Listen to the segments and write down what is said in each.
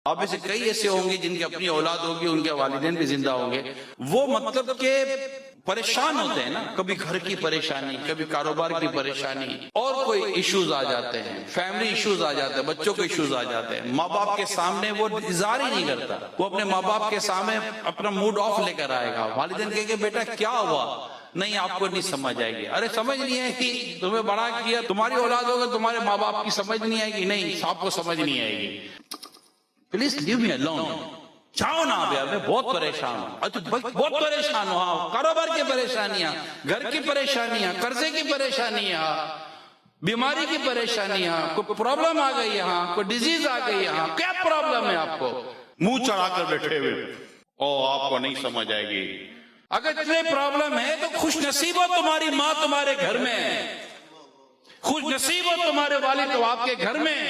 آپ میں سے کئی ایسے ہوں گے جن کی اپنی اولاد ہوگی، ان کے والدین بھی زندہ ہوں گے، وہ مطلب کہ پریشان ہوتے ہیں نا، کبھی گھر کی پریشانی، کبھی کاروبار کی پریشانی، اور کوئی ایشوز آ جاتے ہیں، فیملی ایشوز آ جاتے ہیں، بچوں کے ایشوز آ جاتے ہیں، ماں باپ کے سامنے وہ اظہار ہی نہیں کرتا، وہ اپنے ماں باپ کے سامنے اپنا موڈ آف لے کر آئے گا، والدین کہے گے بیٹا کیا ہوا؟ نہیں آپ کو نہیں سمجھ آئے گی۔ ارے سمجھ نہیں آئے گی، تمہیں بڑا کیا، تمہاری اولاد ہوگا، تمہارے ماں باپ کی سمجھ نہیں آئے گی؟ نہیں، آپ کو سمجھ نہیں آئے گی، پلیز لیو می الون، جاؤ نا بھیا، میں بہت پریشان ہوں، بہت پریشان ہوں، ہاں، کاروبار کی پریشانیاں، گھر کی پریشانیاں، قرضے کی پریشانیاں، بیماری کی پریشانیاں، کوئی پرابلم آ گئی یہاں، کوئی ڈیزیز آ گئی یہاں، کیا پرابلم ہے آپ کو؟ منہ چڑھا کر بیٹھے ہوئے، او آپ کو نہیں سمجھ آئے گی۔ اگر اتنے پرابلم ہے تو خوش نصیب ہو تمہاری ماں تمہارے گھر میں، خوش نصیب ہو تمہارے والد تو آپ کے گھر میں۔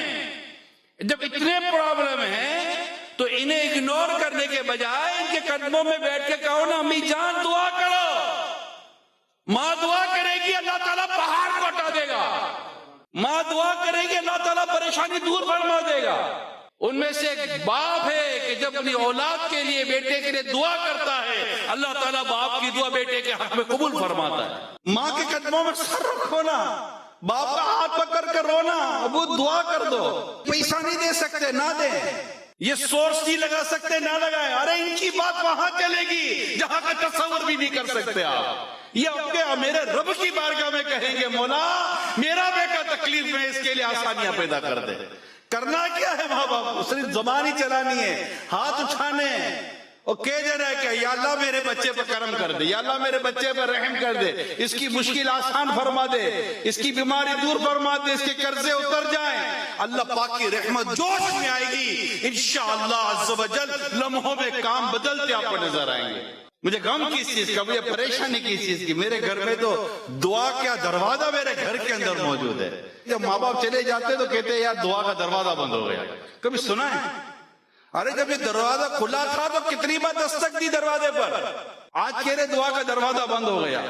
جب اتنے پرابلم ہیں تو انہیں اگنور کرنے کے بجائے ان کے قدموں میں بیٹھ کے کہو نا امی جان دعا کرو، ماں دعا کرے گی اللہ تعالیٰ پہاڑ کو ہٹا دے گا، ماں دعا کرے گی اللہ تعالیٰ پریشانی دور فرما دے گا۔ ان میں سے ایک باپ ہے کہ جب اپنی اولاد کے لیے، بیٹے کے لیے دعا کرتا ہے، اللہ تعالیٰ باپ کی دعا بیٹے کے حق میں قبول فرماتا ہے۔ ماں کے قدموں میں سر رکھو نا، باپ کا ہاتھ پکڑ کر رونا، ابو دعا کر دو، پیسہ نہیں دے سکتے نہ دیں، یہ سورس نہیں لگا سکتے نہ لگائیں، ارے ان کی بات وہاں چلے گی جہاں کا تصور بھی نہیں کر سکتے آپ۔ یہ اپنے میرے رب کی بارگاہ میں کہیں گے مولا میرا بیٹا تکلیف میں، اس کے لیے آسانیاں پیدا کر دے۔ کرنا کیا ہے ماں باپ؟ صرف زبان ہی چلانی ہے، ہاتھ اٹھانے اور کہہ دینا ہے کہ یا اللہ میرے بچے پر کرم کر دے، یا اللہ میرے بچے پر رحم کر دے، اس کی مشکل آسان فرما دے، اس کی بیماری دور فرما دے، اس کے قرضے اتر جائیں، اللہ پاک کی رحمت جوش میں آئے گی انشاءاللہ عز و جل، لمحوں میں کام بدلتے آپ کو نظر آئیں گے۔ مجھے غم کس چیز کا، مجھے پریشانی کس چیز کی؟ میرے گھر میں تو دعا کیا دروازہ میرے گھر کے اندر موجود ہے۔ جب ماں باپ چلے جاتے تو کہتے ہیں یار دعا کا دروازہ بند ہو گیا، کبھی سنا ہے؟ ارے جب یہ دروازہ کھلا تھا تو کتنی بار دستک دی دروازے پر، آج کہہ رہے دعا کا دروازہ بند ہو گیا۔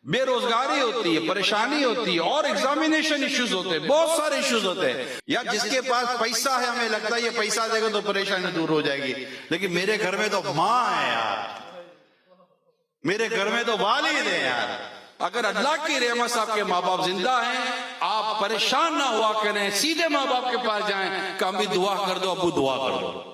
بے روزگاری ہوتی ہے، پریشانی ہوتی ہے، اور ایگزامینیشن ایشوز ہوتے ہیں، بہت سارے ایشوز ہوتے ہیں۔ یا جس کے پاس پیسہ ہے ہمیں لگتا ہے یہ پیسہ دے گا تو پریشانی دور ہو جائے گی، لیکن میرے گھر میں تو ماں ہے یار، میرے گھر میں تو والد ہے یار۔ اگر اللہ کی رحمت سے آپ کے ماں باپ زندہ ہیں، آپ پریشان نہ ہوا کریں، سیدھے ماں باپ کے پاس جائیں کہ امی دعا کر دو، ابو دعا کر دو۔